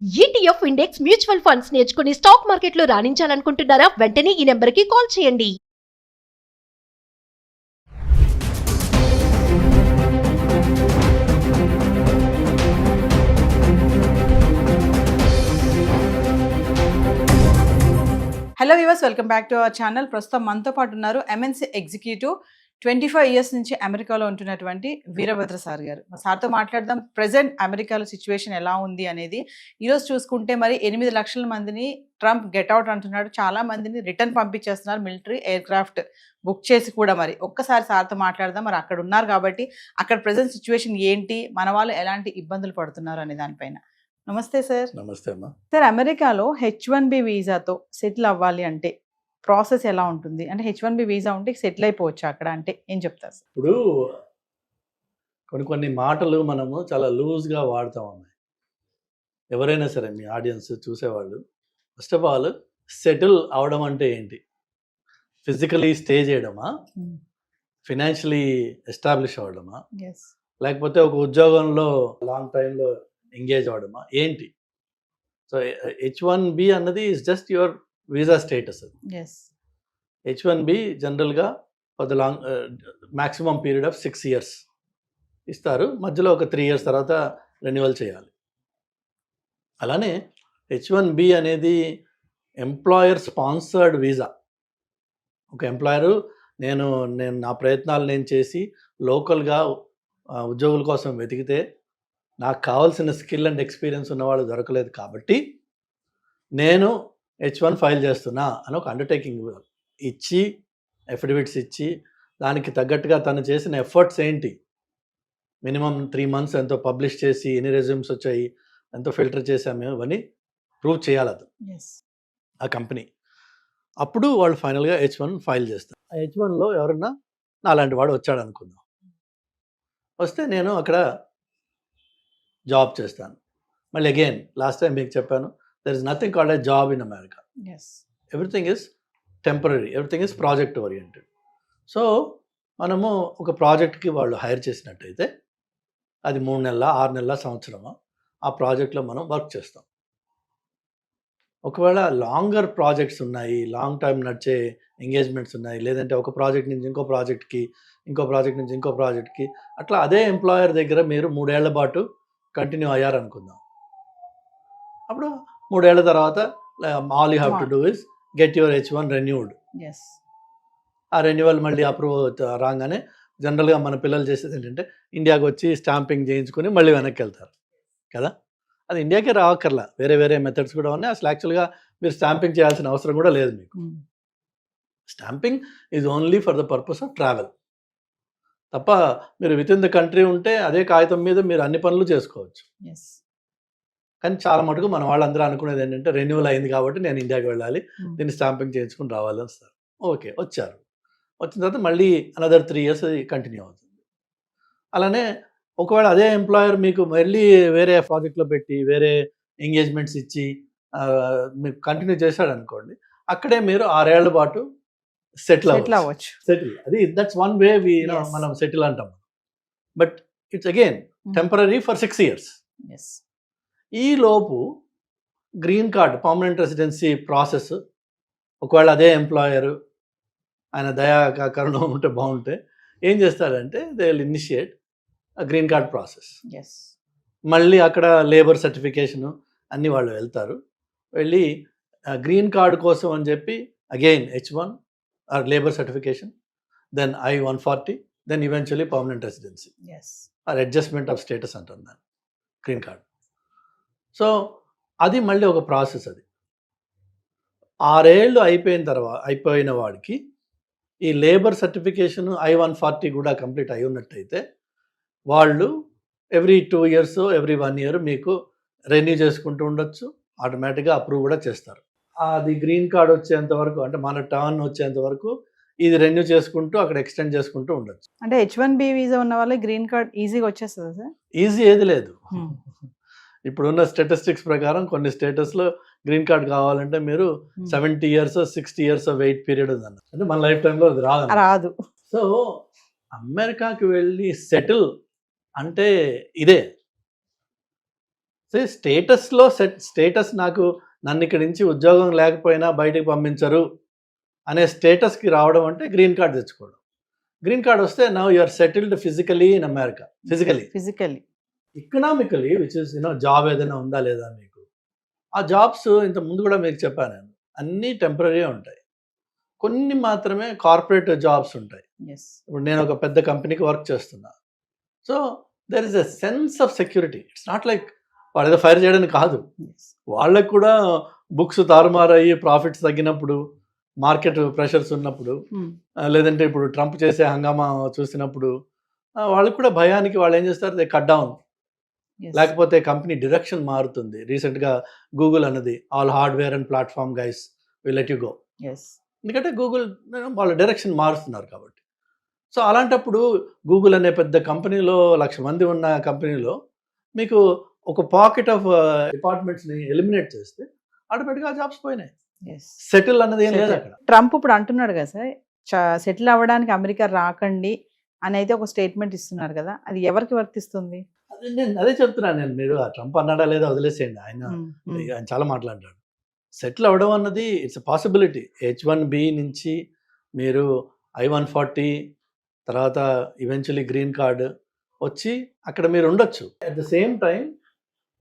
ETF index mutual funds నేర్చుకుని stock మార్కెట్లో రాణించాలనుకుంటున్నారా? వెంటనే ఈ నెంబర్కి కాల్ చేయండి. Hello viewers, welcome back to our channel. ప్రస్తుతం మనతో పాటు ఉన్నారు ఎంఎన్సీ ఎగ్జిక్యూటివ్ 25 ఇయర్స్ నుంచి అమెరికాలో ఉంటున్నటువంటి వీరభద్ర సార్ గారు. సార్తో మాట్లాడదాం. ప్రెసెంట్ అమెరికాలో సిచ్యువేషన్ ఎలా ఉంది అనేది. ఈరోజు చూసుకుంటే మరి 8 లక్షల మందిని ట్రంప్ గెట్అవుట్ అంటున్నాడు. చాలా మందిని రిటర్న్ పంపించేస్తున్నారు, మిలిటరీ ఎయిర్ క్రాఫ్ట్ బుక్ చేసి కూడా. మరి ఒక్కసారి సార్తో మాట్లాడదాం. మరి అక్కడ ఉన్నారు కాబట్టి అక్కడ ప్రెసెంట్ సిచ్యువేషన్ ఏంటి, మన వాళ్ళు ఎలాంటి ఇబ్బందులు పడుతున్నారు అనే దానిపైన. నమస్తే సార్. నమస్తే అమ్మా. సార్, అమెరికాలో H1B వీసాతో సెటిల్ అవ్వాలి అంటే ప్రాసెస్ ఎలా ఉంటుంది? అంటే H1B వీసా ఉంటే సెటిల్ అయిపోవచ్చు అక్కడ అంటే ఏం చెప్తారు సార్? ఇప్పుడు కొన్ని మాటలు మనము చాలా లూజ్గా వాడుతాం అమ్మాయి. ఎవరైనా సరే మీ ఆడియన్స్ చూసేవాళ్ళు, ఫస్ట్ ఆఫ్ ఆల్ సెటిల్ అవడం అంటే ఏంటి? ఫిజికలీ స్టే చేయడమా, ఫినాన్షియలీ ఎస్టాబ్లిష్ అవ్వడమా, లేకపోతే ఒక ఉద్యోగంలో లాంగ్ టైంలో ఎంగేజ్ అవ్వడమా, ఏంటి? సో H1B అన్నది is just your visa status. H1B జనరల్గా for the long maximum period of 6 years ఇస్తారు. మధ్యలో ఒక 3 years తర్వాత రెన్యువల్ చేయాలి. అలానే H1B అనేది ఎంప్లాయర్ స్పాన్సర్డ్ వీసా. ఒక ఎంప్లాయరు నేను నా ప్రయత్నాలు నేను చేసి లోకల్గా ఉద్యోగుల కోసం వెతికితే నాకు కావాల్సిన స్కిల్ అండ్ ఎక్స్పీరియన్స్ ఉన్నవాళ్ళు దొరకలేదు కాబట్టి నేను H1 ఫైల్ చేస్తున్నా అని ఒక అండర్టేకింగ్ ఇచ్చి, ఎఫిడవిట్స్ ఇచ్చి, దానికి తగ్గట్టుగా తను చేసిన ఎఫర్ట్స్ ఏంటి, మినిమం 3 months ఎంతో పబ్లిష్ చేసి, ఎన్ని రెజ్యూమ్స్ వచ్చాయి, ఎంతో ఫిల్టర్ చేసాము, ఇవన్నీ ప్రూవ్ చేయాలి అది ఆ కంపెనీ. అప్పుడు వాళ్ళు ఫైనల్గా H1 ఫైల్ చేస్తారు. ఆ H1లో ఎవరన్నా నాలాంటి వాడు వచ్చాడు అనుకుందాం. వస్తే నేను అక్కడ జాబ్ చేస్తాను. మళ్ళీ అగైన్ లాస్ట్ టైం మీకు చెప్పాను, there is nothing called a job in America. Everything is temporary, everything is project oriented. So మనము ఒక ప్రాజెక్ట్కి వాళ్ళు హైర్ చేసినట్టయితే అది 3 నెలల, 6 నెలల, సంవత్సరమా ఆ ప్రాజెక్ట్లో మనం వర్క్ చేస్తాం. ఒకవేళ లాంగర్ ప్రాజెక్ట్స్ ఉన్నాయి, లాంగ్ టైం నడిచే ఎంగేజ్మెంట్స్ ఉన్నాయి, లేదంటే ఒక ప్రాజెక్ట్ నుంచి ఇంకో ప్రాజెక్ట్కి, ఇంకో ప్రాజెక్ట్ నుంచి ఇంకో ప్రాజెక్ట్కి, అట్లా అదే ఎంప్లాయర్ దగ్గర మీరు 3 ఏళ్ల పాటు కంటిన్యూ అయ్యారనుకుందాం. అప్పుడు 3 ఏళ్ల తర్వాత all you have to do is get your H1 renewed. ఆ రెన్యువల్ మళ్ళీ అప్రూవ్ రాగానే జనరల్గా మన పిల్లలు చేసేది ఏంటంటే ఇండియాకి వచ్చి స్టాంపింగ్ చేయించుకొని మళ్ళీ వెనక్కి వెళ్తారు కదా. అది ఇండియాకే రావక్కర్లా, వేరే వేరే మెథడ్స్ కూడా ఉన్నాయి. అసలు యాక్చువల్గా మీరు స్టాంపింగ్ చేయాల్సిన అవసరం కూడా లేదు మీకు. Stamping is only for the purpose of travel తప్ప మీరు విత్ ఇన్ ద కంట్రీ ఉంటే అదే కాగితం మీద మీరు అన్ని పనులు చేసుకోవచ్చు. కానీ చాలా మటుకు మన వాళ్ళందరూ అనుకునేది ఏంటంటే రెన్యువల్ అయింది కాబట్టి నేను ఇండియాకి వెళ్ళాలి, దీన్ని స్టాంపింగ్ చేయించుకుని రావాలి వస్తారు. ఓకే, వచ్చారు. వచ్చిన తర్వాత మళ్ళీ అనదర్ 3 years కంటిన్యూ అవుతుంది. అలానే ఒకవేళ అదే ఎంప్లాయర్ మీకు మళ్ళీ వేరే ప్రాజెక్ట్లో పెట్టి వేరే ఎంగేజ్మెంట్స్ ఇచ్చి మీకు కంటిన్యూ చేశాడు అనుకోండి, అక్కడే మీరు 6 ఏళ్ల పాటు సెటిల్ అవ్వచ్చు. అది దట్స్ వన్ వే మనం సెటిల్ అంటాం. But it's again temporary for 6 years. ఈ లోపు green card, permanent residency process, ఒకవేళ అదే ఎంప్లాయరు ఆయన దయా కరుణం ఉంటే బాగుంటే ఏం చేస్తాడంటే they will initiate green card process. మళ్ళీ అక్కడ లేబర్ సర్టిఫికేషను అన్నీ వాళ్ళు వెళ్తారు. వెళ్ళి గ్రీన్ కార్డ్ కోసం అని చెప్పి again H1 or labour certification, then I-140, then eventually permanent residency or adjustment of status అంటారు దాన్ని, గ్రీన్ కార్డ్. సో అది మళ్ళీ ఒక ప్రాసెస్. అది 6 ఏళ్ళు అయిపోయిన వాడికి ఈ లేబర్ సర్టిఫికేషన్ I-140 కూడా కంప్లీట్ అయి ఉన్నట్టయితే వాళ్ళు ఎవ్రీ 2 years, ఎవ్రీ 1 year మీకు రెన్యూ చేసుకుంటూ ఉండొచ్చు. ఆటోమేటిక్గా అప్రూవ్ కూడా చేస్తారు. అది గ్రీన్ కార్డ్ వచ్చేంత వరకు, అంటే మన టర్న్ వచ్చేంత వరకు ఇది రెన్యూ చేసుకుంటూ అక్కడ ఎక్స్టెండ్ చేసుకుంటూ ఉండొచ్చు. అంటే H1B వీసా ఉన్న వాళ్ళకి గ్రీన్ కార్డ్ ఈజీగా వచ్చేస్తుంది సార్? ఈజీ ఏది లేదు. ఇప్పుడున్న స్టాటిస్టిక్స్ ప్రకారం కొన్ని స్టేటస్లో గ్రీన్ కార్డ్ కావాలంటే మీరు 70 years, 60 years వెయిట్ పీరియడ్ ఉందన్న. అంటే మన లైఫ్ టైంలో అది రాదు. సో అమెరికాకి వెళ్ళి సెటిల్ అంటే ఇదే. స్టేటస్ నాకు నన్ను ఇక్కడి నుంచి ఉద్యోగం లేకపోయినా బయటికి పంపించరు అనే స్టేటస్కి రావడం అంటే గ్రీన్ కార్డ్ తెచ్చుకోవడం. గ్రీన్ కార్డ్ వస్తే now you are settled physically in America. Physically economically which is job ఏదైనా ఉందా లేదా మీకు. ఆ జాబ్స్ ఇంత ముందు కూడా మీకు చెప్పాను నేను, అన్నీ టెంపరీ ఉంటాయి, కొన్ని మాత్రమే కార్పొరేట్ జాబ్స్ ఉంటాయి. ఇప్పుడు నేను ఒక పెద్ద కంపెనీకి వర్క్ చేస్తున్నా, so there is a sense of security. It's not like వాళ్ళు ఏదో ఫైర్ చేయడానికి కాదు, వాళ్ళకు కూడా బుక్స్ తారుమారయ్యి ప్రాఫిట్స్ తగ్గినప్పుడు, మార్కెట్ ప్రెషర్స్ ఉన్నప్పుడు, లేదంటే ఇప్పుడు ట్రంప్ చేసే హంగామా చూసినప్పుడు వాళ్ళకు కూడా భయానికి వాళ్ళు ఏం చేస్తారు, దే కట్ డౌన్. లేకపోతే కంపెనీ డైరెక్షన్ మారుతుంది. రీసెంట్గా గూగుల్ అన్నది all hardware and platform guys will let you go. ఎందుకంటే గూగుల్ వాళ్ళ డైరెక్షన్ మారుస్తున్నారు కాబట్టి. సో అలాంటప్పుడు గూగుల్ అనే పెద్ద కంపెనీలో 1,00,000 మంది ఉన్న కంపెనీలో మీకు ఒక పాకెట్ ఆఫ్ డిపార్ట్మెంట్స్ని ఎలిమినేట్ చేస్తే ఆటోమేటిక్గా జాబ్స్ పోయినాయి. సెటిల్ అన్నది ఏం లేదు అక్కడ. ట్రంప్ ఇప్పుడు అంటున్నాడు కదా సార్, సెటిల్ అవ్వడానికి అమెరికా రాకండి అని అయితే ఒక స్టేట్మెంట్ ఇస్తున్నారు కదా, అది ఎవరికి వర్తిస్తుంది? అదే చెప్తున్నాను నేను. మీరు ఆ ట్రంప్ అన్నాడా లేదా వదిలేసేయండి, ఆయన చాలా మాట్లాడాడు. సెటిల్ అవ్వడం అన్నది ఇట్స్ అ పాసిబిలిటీ. H1B నుంచి మీరు I-140 తర్వాత ఈవెన్చువలీ గ్రీన్ కార్డ్ వచ్చి అక్కడ మీరు ఉండొచ్చు. అట్ ద సేమ్ టైం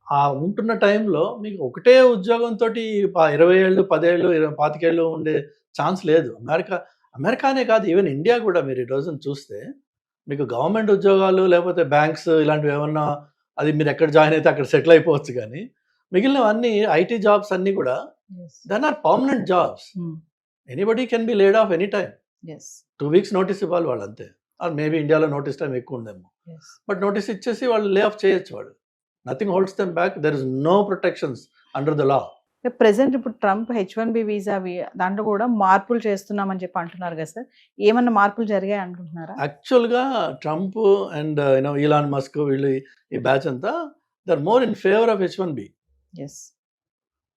ఆ ఉంటున్న టైంలో మీకు ఒకటే ఉద్యోగంతో 20 ఏళ్ళు 10 ఏళ్ళు 25 ఏళ్ళు ఉండే ఛాన్స్ లేదు. అమెరికానే కాదు, ఈవెన్ ఇండియా కూడా మీరు ఈ రోజున చూస్తే మీకు గవర్నమెంట్ ఉద్యోగాలు లేకపోతే బ్యాంక్స్ ఇలాంటివి ఏమన్నా, అది మీరు ఎక్కడ జాయిన్ అయితే అక్కడ సెటిల్ అయిపోవచ్చు. కానీ మిగిలినవన్నీ ఐటీ జాబ్స్ అన్నీ కూడా then are permanent jobs. Anybody can be laid off any time. 2 weeks notice ఇవ్వాలి వాళ్ళు అంతే. ఆర్ మేబీ ఇండియాలో నోటీస్ టైం ఎక్కువ ఉందేమో, బట్ నోటీస్ ఇచ్చేసి వాళ్ళు లే ఆఫ్ చేయొచ్చు. వాడు nothing holds them back. There is no protections under the law. Present ఇప్పుడు ట్రంప్ H1B వీసా దాంట్లో కూడా మార్పులు చేస్తున్నామని చెప్పి అంటున్నారు కదా సార్, ఏమన్నా మార్పులు జరిగాయి అనుకుంటున్నారా? యాక్చువల్గా ట్రంప్ అండ్ ఈలాన్ మస్క్ వీళ్ళు ఈ బ్యాచ్ అంతా they are more in favour of H1B.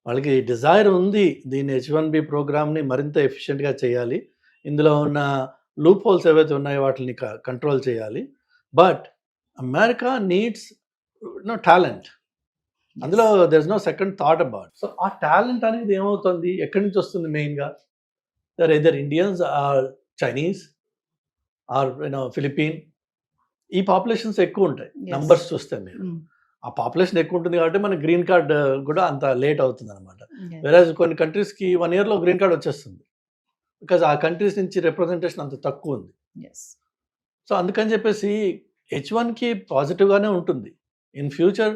వాళ్ళకి డిజైర్ ఉంది దీన్ని H1B ప్రోగ్రామ్ని మరింత ఎఫిషియెంట్గా చేయాలి, ఇందులో ఉన్న లూప్ హోల్స్ ఏవైతే ఉన్నాయో వాటిని కంట్రోల్ చేయాలి. But America needs talent. అందులో there is no second thought about. So ఆ టాలెంట్ అనేది ఏమవుతుంది, ఎక్కడి నుంచి వస్తుంది? మెయిన్గా దర్ either Indians or Chinese or Philippine. ఈ పాపులేషన్స్ ఎక్కువ ఉంటాయి నంబర్స్ చూస్తే. మీరు ఆ పాపులేషన్ ఎక్కువ ఉంటుంది కాబట్టి మన గ్రీన్ కార్డ్ కూడా అంత లేట్ అవుతుంది అనమాట. వేరేజ్ కొన్ని కంట్రీస్కి 1 yearలో గ్రీన్ కార్డ్ వచ్చేస్తుంది, బికాజ్ ఆ కంట్రీస్ నుంచి రిప్రజెంటేషన్ అంత తక్కువ ఉంది. సో అందుకని చెప్పేసి H1కి పాజిటివ్గానే ఉంటుంది. ఇన్ ఫ్యూచర్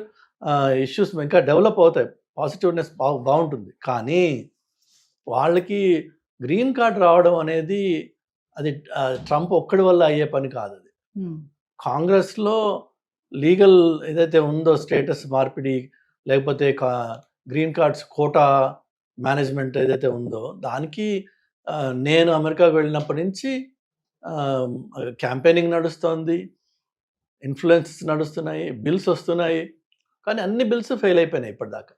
ఇష్యూస్ ఇంకా డెవలప్ అవుతాయి, పాజిటివ్నెస్ బాగుంటుంది. కానీ వాళ్ళకి గ్రీన్ కార్డ్ రావడం అనేది అది ట్రంప్ ఒక్కడి వల్ల అయ్యే పని కాదు. అది కాంగ్రెస్లో లీగల్ ఏదైతే ఉందో స్టేటస్ మార్పిడి, లేకపోతే గ్రీన్ కార్డ్స్ కోటా మేనేజ్మెంట్ ఏదైతే ఉందో దానికి నేను అమెరికాకు వెళ్ళినప్పటి నుంచి క్యాంపెయినింగ్ నడుస్తుంది, ఇన్ఫ్లుయెన్స్ నడుస్తున్నాయి, బిల్స్ వస్తున్నాయి. కానీ అన్ని బిల్స్ ఫెయిల్ అయిపోయినాయి ఇప్పటిదాకా.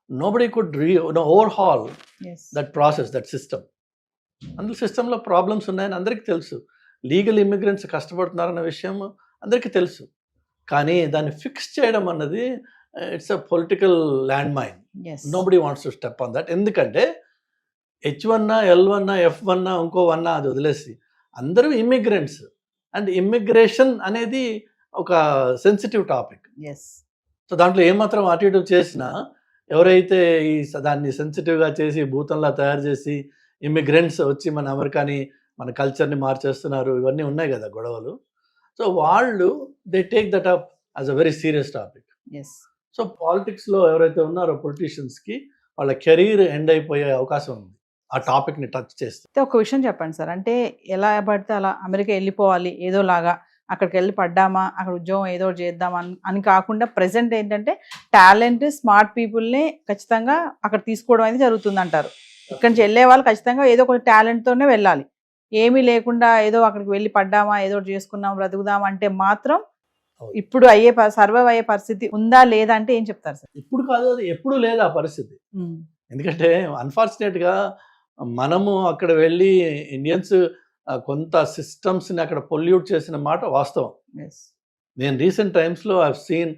Nobody could overhaul that process, that system. అందులో సిస్టంలో ప్రాబ్లమ్స్ ఉన్నాయని అందరికీ తెలుసు. లీగల్ ఇమిగ్రెంట్స్ కష్టపడుతున్నారన్న విషయం అందరికీ తెలుసు. కానీ దాన్ని ఫిక్స్ చేయడం అన్నది it's a political land mine. Nobody wants to step on that. ఎందుకంటే H1 L1 F1 ఇంకో 1 అది వదిలేసి అందరూ ఇమిగ్రెంట్స్. అండ్ ఇమ్మిగ్రేషన్ అనేది ఒక సెన్సిటివ్ టాపిక్. సో దాంట్లో ఏమాత్రం అటు ఇటు చేసినా ఎవరైతే దాన్ని సెన్సిటివ్గా చేసి భూతంలా తయారు చేసి ఇమ్మిగ్రెంట్స్ వచ్చి మన అమెరికాని మన కల్చర్ని మార్చేస్తున్నారు, ఇవన్నీ ఉన్నాయి కదా గొడవలు. సో వాళ్ళు they take that up as a very serious topic. So పాలిటిక్స్లో ఎవరైతే ఉన్నారో పొలిటీషియన్స్కి వాళ్ళ కెరీర్ ఎండ్ అయిపోయే అవకాశం ఉంది ఆ టాపిక్ని టచ్ చేస్తే. ఒక విషయం చెప్పండి సార్, అంటే ఎలా పడితే అలా అమెరికా వెళ్ళిపోవాలి ఏదోలాగా, అక్కడికి వెళ్ళి పడ్డామా అక్కడ ఉద్యోగం ఏదో చేద్దాం అని కాకుండా ప్రెసెంట్ ఏంటంటే టాలెంట్ స్మార్ట్ పీపుల్ని ఖచ్చితంగా అక్కడ తీసుకోవడం అనేది జరుగుతుంది అంటారు. ఇక్కడి నుంచి వెళ్ళే వాళ్ళు ఖచ్చితంగా ఏదో ఒక టాలెంట్తోనే వెళ్ళాలి. ఏమీ లేకుండా ఏదో అక్కడికి వెళ్ళి పడ్డామా ఏదో చేసుకున్నాం బ్రతుకుదాం అంటే మాత్రం ఇప్పుడు సర్వైవ్ అయ్యే పరిస్థితి ఉందా లేదా అంటే ఏం చెప్తారు సార్? ఇప్పుడు కాదు, అది ఎప్పుడు లేదు ఆ పరిస్థితి. ఎందుకంటే అన్ఫార్చునేట్గా మనము అక్కడ వెళ్ళి ఇండియన్స్ కొంత సిస్టమ్స్ని అక్కడ పొల్యూట్ చేసిన మాట వాస్తవం. నేను రీసెంట్ టైమ్స్లో I have seen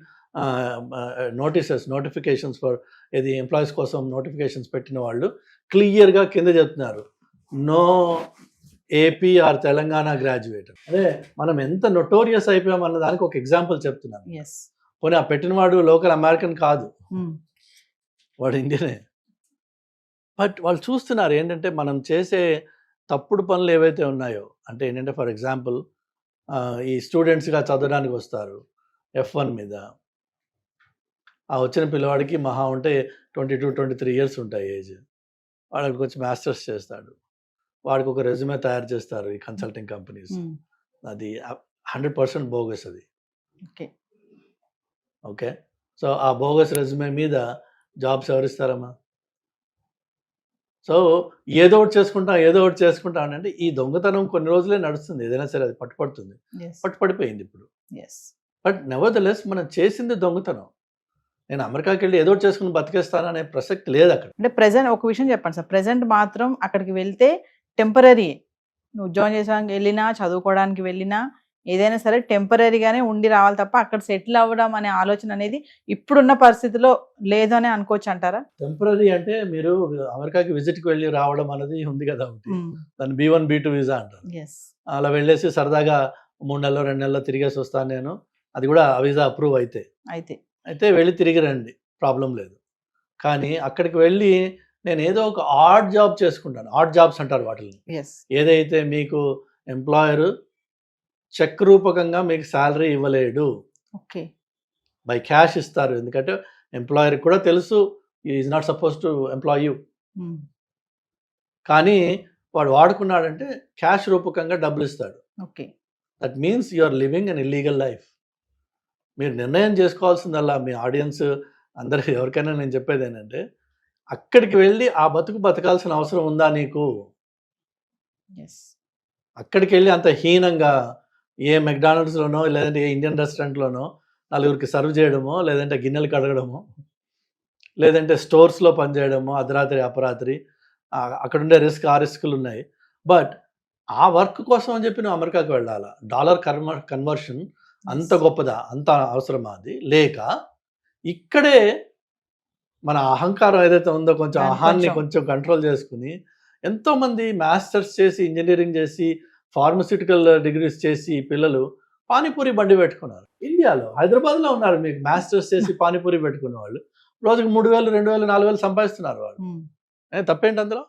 notifications for ఇది ఎంప్లాయీస్ కోసం నోటిఫికేషన్స్ పెట్టిన వాళ్ళు క్లియర్గా కింద చెప్తున్నారు, no AP or Telangana graduate. అదే మనం ఎంత నొటోరియస్ అయిపోయాం అన్న దానికి ఒక ఎగ్జాంపుల్ చెప్తున్నాను. ఎస్. పోనీ ఆ పెట్టినవాడు లోకల్ అమెరికన్ కాదు, వాడు ఇండియనే. బట్ వాళ్ళు చూస్తున్నారు ఏంటంటే మనం చేసే తప్పుడు పనులు ఏవైతే ఉన్నాయో, అంటే ఏంటంటే ఫర్ ఎగ్జాంపుల్ ఈ స్టూడెంట్స్గా చదవడానికి వస్తారు F1 మీద, ఆ వచ్చిన పిల్లవాడికి మహా ఉంటే 22-23 ఇయర్స్ ఉంటాయి ఏజ్. వాడు అక్కడికి వచ్చి మాస్టర్స్ చేస్తాడు, వాడికి ఒక రెజ్యూమే తయారు చేస్తారు ఈ కన్సల్టింగ్ కంపెనీస్. అది 100% బోగస్ అది. ఓకే, సో ఆ బోగస్ రెజ్యూమే మీద జాబ్స్ ఎవరిస్తారమ్మా? సో ఏదో ఒకటి చేసుకుంటా అంటే ఈ దొంగతనం కొన్ని రోజులే నడుస్తుంది, ఏదైనా సరే అది పట్టుపడుతుంది, పట్టుపడిపోయింది ఇప్పుడు. బట్ నెవర్ ద లెస్ మనం చేసింది దొంగతనం. నేను అమెరికాకి వెళ్ళి ఏదో ఒకటి చేసుకుని బతికేస్తాననే ప్రసక్తి లేదు అక్కడ. అంటే ప్రెజెంట్ ఒక విషయం చెప్పండి సార్, ప్రెజెంట్ మాత్రం అక్కడికి వెళ్తే టెంపరీ, నువ్వు ఉద్యోగం చేసానికి వెళ్ళినా చదువుకోవడానికి వెళ్ళినా ఏదైనా సరే టెంపరీగానే ఉండి రావాలి తప్ప అక్కడ సెటిల్ అవ్వడం అనే ఆలోచన అనేది ఇప్పుడున్న పరిస్థితిలో లేదు అని అనుకోవచ్చు అంటారా? టెంపరీ అంటే మీరు అమెరికాకి విజిట్కి వెళ్ళి రావడం అనేది ఉంది కదా, దాన్ని B1 B2 వీసా అంటారు. అలా వెళ్ళేసి సరదాగా 3 నెలలు 2 నెలలు తిరిగేసి వస్తాను నేను, అది కూడా ఆ వీసా అప్రూవ్ అయితే వెళ్ళి తిరిగి రండి, ప్రాబ్లం లేదు. కానీ అక్కడికి వెళ్ళి నేను ఏదో ఒక ఆడ్ జాబ్ చేసుకుంటాను, ఆడ్ జాబ్స్ అంటారు వాటిని. ఏదైతే మీకు ఎంప్లాయర్ చెక్ రూపకంగా మీకు శాలరీ ఇవ్వలేడు, బై క్యాష్ ఇస్తారు. ఎందుకంటే ఎంప్లాయర్ కూడా తెలుసు is not suppose to employ you, కానీ వాడు వాడుకున్నాడంటే క్యాష్ రూపకంగా డబ్బులు ఇస్తాడు. That means you are living an illegal life. మీరు నిర్ణయం చేసుకోవాల్సిందల్లా మీ ఆడియన్స్ అందరికి ఎవరికైనా నేను చెప్పేది ఏంటంటే, అక్కడికి వెళ్ళి ఆ బతకాల్సిన అవసరం ఉందా నీకు? అక్కడికి వెళ్ళి అంత హీనంగా ఏ మెక్డానల్డ్స్లోనో లేదంటే ఏ ఇండియన్ రెస్టారెంట్లోనో నలుగురికి సర్వ్ చేయడమో, లేదంటే గిన్నెలు కడగడమో, లేదంటే స్టోర్స్లో పనిచేయడమో అర్ధరాత్రి అపరాత్రి, అక్కడ ఉండే రిస్కులు ఉన్నాయి. బట్ ఆ వర్క్ కోసం అని చెప్పి నువ్వు అమెరికాకి వెళ్ళాలా? డాలర్ కన్వర్షన్ అంత గొప్పదా, అంత అవసరమా? అది లేక ఇక్కడే మన అహంకారం ఏదైతే ఉందో కొంచెం అహాన్ని కొంచెం కంట్రోల్ చేసుకుని ఎంతోమంది మాస్టర్స్ చేసి ఇంజనీరింగ్ చేసి ఫార్మస్యూటికల్ డిగ్రీస్ చేసి పిల్లలు పానీపూరి బండి పెట్టుకున్నారు. ఇండియాలో హైదరాబాద్లో ఉన్నారు మీకు మాస్టర్స్ చేసి పానీపూరి పెట్టుకున్న వాళ్ళు, రోజుకి 3,000 2,000 4,000 సంపాదిస్తున్నారు వాళ్ళు. తప్పేంటి అందులో?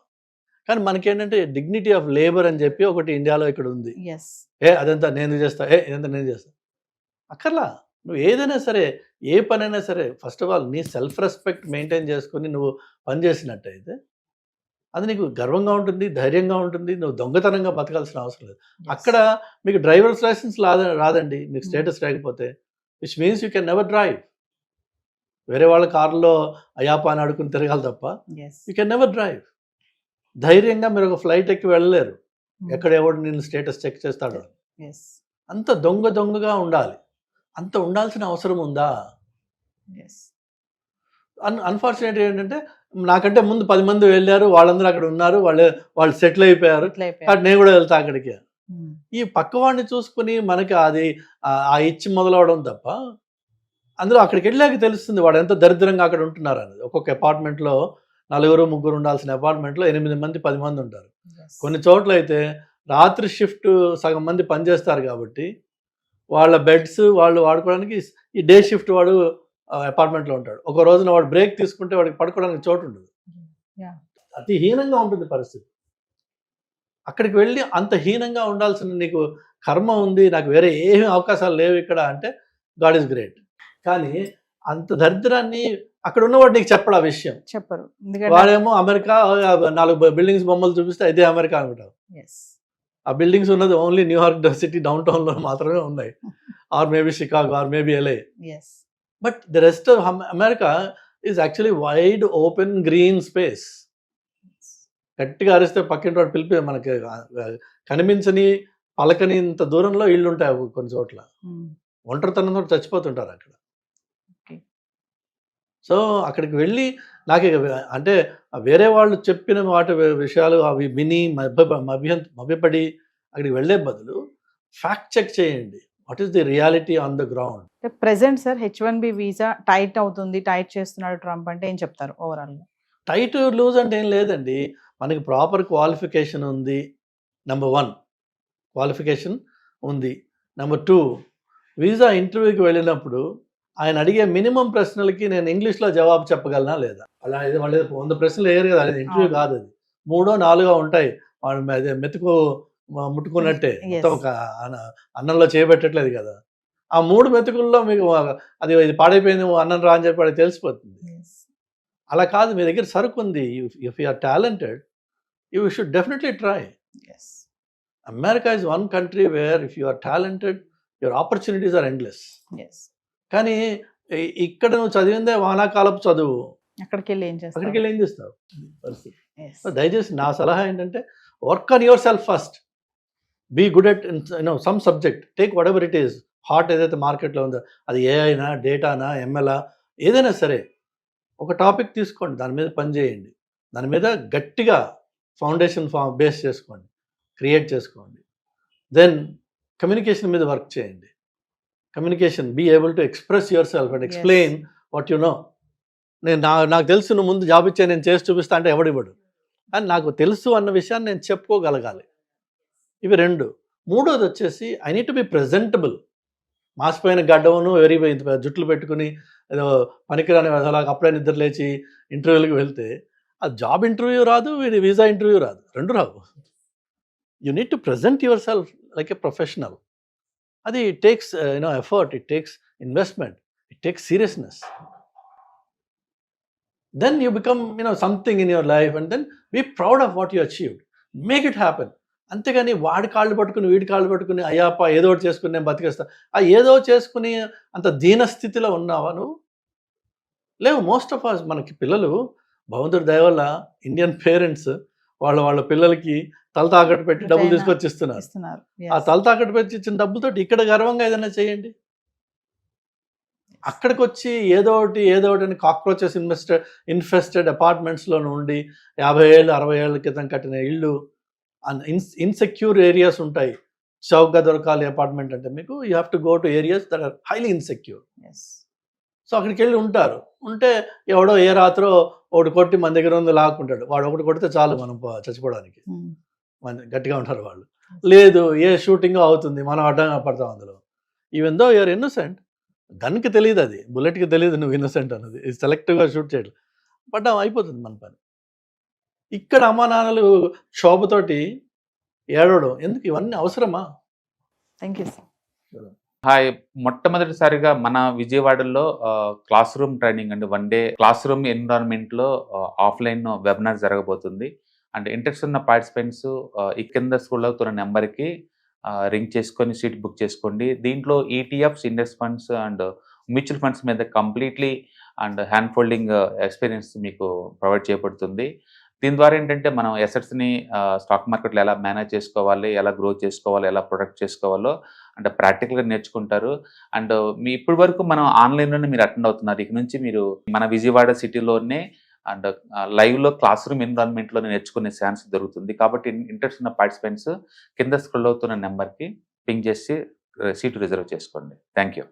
కానీ మనకేంటంటే డిగ్నిటీ ఆఫ్ లేబర్ అని చెప్పి ఒకటి ఇండియాలో ఇక్కడ ఉంది. అదంతా నేను చేస్తా, ఇదంతా నేను చేస్తా అక్కర్లా. నువ్వు ఏదైనా సరే, ఏ పనైనా సరే, ఫస్ట్ ఆఫ్ ఆల్ నీ సెల్ఫ్ రెస్పెక్ట్ మెయింటైన్ చేసుకుని నువ్వు పని చేసినట్టయితే అది నీకు గర్వంగా ఉంటుంది, ధైర్యంగా ఉంటుంది. నువ్వు దొంగతనంగా బతకాల్సిన అవసరం లేదు. అక్కడ మీకు డ్రైవర్స్ లైసెన్స్ రాదండి మీకు స్టేటస్ లేకపోతే, which means you can never drive. వేరే వాళ్ళ కారులో అయాపా అని అడుగుని తిరగాలి తప్ప యూ కెన్ నెవర్ డ్రైవ్. ధైర్యంగా మీరు ఒక ఫ్లైట్ ఎక్కి వెళ్ళలేరు, ఎక్కడ ఎవడు నేను స్టేటస్ చెక్ చేస్తాడు. అంత దొంగగా ఉండాలి. అంత ఉండాల్సిన అవసరం ఉందా? అన్ఫార్చునేట్ ఏంటంటే నాకంటే ముందు 10 మంది వెళ్ళారు, వాళ్ళందరూ అక్కడ ఉన్నారు, వాళ్ళు సెటిల్ అయిపోయారు, నేను కూడా వెళ్తా అక్కడికి. ఈ పక్కవాడిని చూసుకుని మనకి అది ఆ ఇచ్చి మొదలవడం తప్ప, అందులో అక్కడికి వెళ్ళాక తెలుస్తుంది వాడు ఎంత దరిద్రంగా అక్కడ ఉంటున్నారు అనేది. ఒక్కొక్క అపార్ట్మెంట్లో 4-3 ఉండాల్సిన అపార్ట్మెంట్లో 8 మంది 10 మంది ఉంటారు. కొన్ని చోట్ల అయితే రాత్రి షిఫ్ట్ సగం మంది పనిచేస్తారు కాబట్టి వాళ్ళ బెడ్స్ వాళ్ళు వాడుకోవడానికి ఈ డే షిఫ్ట్ వాడు అపార్ట్మెంట్లో ఉంటాడు. ఒక రోజున వాడు బ్రేక్ తీసుకుంటే వాడికి పడుకోవడానికి చోటు ఉండదు. అతి హీనంగా ఉంటుంది పరిస్థితి. అక్కడికి వెళ్ళి అంత హీనంగా ఉండాల్సిన నీకు కర్మ ఉంది, నాకు వేరే ఏమీ అవకాశాలు లేవు ఇక్కడ అంటే గాడ్ ఈజ్ గ్రేట్. కానీ అంత దరిద్రాన్ని అక్కడ ఉన్నవాడు నీకు చెప్పడు, ఆ విషయం చెప్పరు. వాడేమో అమెరికా 4 బిల్డింగ్స్ బొమ్మలు చూపిస్తే ఇదే అమెరికా అనుకుంటావు. ఆ బిల్డింగ్స్ ఉన్నది ఓన్లీ న్యూయార్క్ సిటీ డౌన్ టౌన్లో మాత్రమే ఉన్నాయి, or maybe Chicago, or maybe LA. But the rest of America is actually wide open green space. గట్టిగా అరిస్తే పక్కింటి వాడు పిలిపి మనకి కనిపించని పలకని ఇంత దూరంలో ఇళ్ళు ఉంటాయి కొన్ని చోట్ల. ఒంటరితనంతో చచ్చిపోతుంటారు అక్కడ. సో అక్కడికి వెళ్ళి నాకు అంటే వేరే వాళ్ళు చెప్పిన వాటి విషయాలు అవి విని మభ్యపడి అక్కడికి వెళ్ళే బదులు ఫ్యాక్ట్ చెక్ చేయండి. What is the reality on the ground. Present sir H1B visa tight అవుతుంది, టైట్ చేస్తున్నాడు ట్రంప్ అంటే ఏం చెప్తారు ఓవరాల్ గా? టైట్ లూజ్ అంటే ఏం లేదండి. మనకి ప్రాపర్ క్వాలిఫికేషన్ ఉంది. నెంబర్ 1 క్వాలిఫికేషన్ ఉంది. నెంబర్ 2 వీసా ఇంటర్వ్యూకి వెళ్ళినప్పుడు ఆయన అడిగే మినిమం ప్రశ్నలకి నేను ఇంగ్లీష్లో జవాబు చెప్పగలనా లేదా? అలా ఇది వాళ్ళు 100 ప్రశ్నలు వేయరు కదా, అది ఇంటర్వ్యూ అవును. కాదు, అది 3-4 ఉంటాయి. వాళ్ళు మెతుకు ముట్టుకున్నట్టే, Yes. మొత్తం ఒక అన్నంలో చేయబెట్టట్లేదు కదా. ఆ 3 మెతుకుల్లో మీకు అది ఇది పాడైపోయింది అన్నం రా అని చెప్పి వాడికి తెలిసిపోతుంది. Yes. అలా కాదు, మీ దగ్గర సరుకు ఉంది. If you are talented you should definitely try. Yes. America is one country where if you are talented your opportunities are endless. Yes. కానీ ఇక్కడ నువ్వు చదివిందే వానాకాలపు చదువు, అక్కడికి వెళ్ళి ఏం చేస్తారు? అక్కడికి వెళ్ళి ఏం చేస్తావు పరిస్థితి. Yes. సో దయచేసి నా సలహా ఏంటంటే work on yourself first. Be good at some subject, take whatever it is. Hot ఏదైతే మార్కెట్లో ఉందో అది ఏఐనా, డేటానా, ఎంఎల్ఆ, ఏదైనా సరే ఒక టాపిక్ తీసుకోండి, దాని మీద పని చేయండి, దాని మీద గట్టిగా ఫౌండేషన్ బేస్ చేసుకోండి, క్రియేట్ చేసుకోండి. దెన్ కమ్యూనికేషన్ మీద వర్క్ చేయండి. Communication, be able to express yourself and explain what you know. నాకు తెలుసు నువ్వు ముందు జాబ్ ఇచ్చే నేను చేసి చూపిస్తా అంటే ఎవడివ్వడు, అని నాకు తెలుసు అన్న విషయాన్ని నేను చెప్పుకోగలగాలి. ఇవి 2. 3వది వచ్చేసి I need to be presentable. మాసిపోయిన గడ్డమును ఇంత జుట్లు పెట్టుకుని ఏదో పనికిరాని అలాగ అప్పుడే నిద్ర లేచి ఇంటర్వ్యూలకు వెళ్తే ఆ జాబ్ ఇంటర్వ్యూ రాదు, వీసా ఇంటర్వ్యూ రాదు, 2 రావు. You need to present yourself like a professional. అది it takes effort, it takes investment, it takes seriousness. Then you become something in your life and then be proud of what you achieved. Make it happen. అంతేగాని వాడి కాళ్ళు పట్టుకుని వీడి కాళ్ళు పట్టుకుని అయ్యాపా ఏదో ఒకటి చేసుకుని నేను బతికేస్తా, ఆ ఏదో చేసుకుని అంత దీనస్థితిలో ఉన్నావా నువ్వు? లేవు. మోస్ట్ ఆఫ్ అస్ మనకి పిల్లలు భగవంతుడి దయ వల్ల ఇండియన్ పేరెంట్స్ వాళ్ళ పిల్లలకి తల తాకట్టు పెట్టి డబ్బులు తీసుకొచ్చి ఇస్తున్నారు. ఆ తల తాకట్టు పెట్టి ఇచ్చిన డబ్బులతో ఇక్కడ గర్వంగా ఏదైనా చేయండి. అక్కడికి వచ్చి ఏదో ఒకటి అని కాక్రోచెస్ ఇన్ఫెస్టెడ్ అపార్ట్మెంట్స్లో ఉండి 50 ఏళ్ళు 60 ఏళ్ళ క్రితం కట్టిన ఇళ్ళు, ఇన్సెక్యూర్ ఏరియాస్ ఉంటాయి. చౌకగా దొరకాలి అపార్ట్మెంట్ అంటే మీకు you have to go to areas that are highly insecure. So అక్కడికి వెళ్ళి ఉంటే ఎవడో ఏ రాత్రో ఒకటి కొట్టి మన దగ్గర ఉంది లాక్కుంటాడు. వాడు ఒకటి కొడితే చాలు మనం చచ్చిపోవడానికి, గట్టిగా ఉంటారు వాళ్ళు. లేదు, ఏ షూటింగ్ అవుతుంది, మనం అడ్డంగా పడతాం అందులో. ఈవెన్ దో యూఆర్ ఇన్నోసెంట్, గన్కి తెలియదు, అది బుల్లెట్కి తెలియదు నువ్వు ఇన్నోసెంట్ అన్నది. సెలెక్టివ్గా షూట్ చేయడం పడ్డాం, అయిపోతుంది మన పని. ఇక్కడ అమ్మా నాన్నలు క్షోభతోటి ఏడవడం ఎందుకు? ఇవన్నీ అవసరమా? Thank you sir. హాయ్, మొట్టమొదటిసారిగా మన విజయవాడలో క్లాస్ రూమ్ ట్రైనింగ్ అండి, 1 డే క్లాస్ రూమ్ ఎన్విరాన్మెంట్లో ఆఫ్లైన్ వెబినార్ జరగబోతుంది. అండ్ ఇంట్రెస్ట్ ఉన్న పార్టిసిపెంట్స్ ఈ కింద స్కూల్లో అవుతున్న నెంబర్కి రింగ్ చేసుకొని సీట్ బుక్ చేసుకోండి. దీంట్లో ETFs, index funds and mutual funds మీద completely and hand holding experience మీకు ప్రొవైడ్ చేయబడుతుంది. దీని ద్వారా ఏంటంటే మనం ఎసెట్స్ని స్టాక్ మార్కెట్లో ఎలా మేనేజ్ చేసుకోవాలి, ఎలా గ్రో చేసుకోవాలి, ఎలా ప్రొడక్ట్ చేసుకోవాలో అంటే ప్రాక్టికల్గా నేర్చుకుంటారు. అండ్ ఇప్పటి వరకు మనం ఆన్లైన్లోనే మీరు అటెండ్ అవుతున్నారు. ఇక నుంచి మీరు మన విజయవాడ సిటీలోనే అండ్ లైవ్లో క్లాస్ రూమ్ ఎన్విరాన్మెంట్లో నేర్చుకునే ఛాన్స్ దొరుకుతుంది. కాబట్టి ఇంట్రెస్ట్ ఉన్న పార్టిసిపెంట్స్ కింద స్క్రోల్ అవుతున్న నెంబర్కి పింగ్ చేసి సీటు రిజర్వ్ చేసుకోండి. Thank you.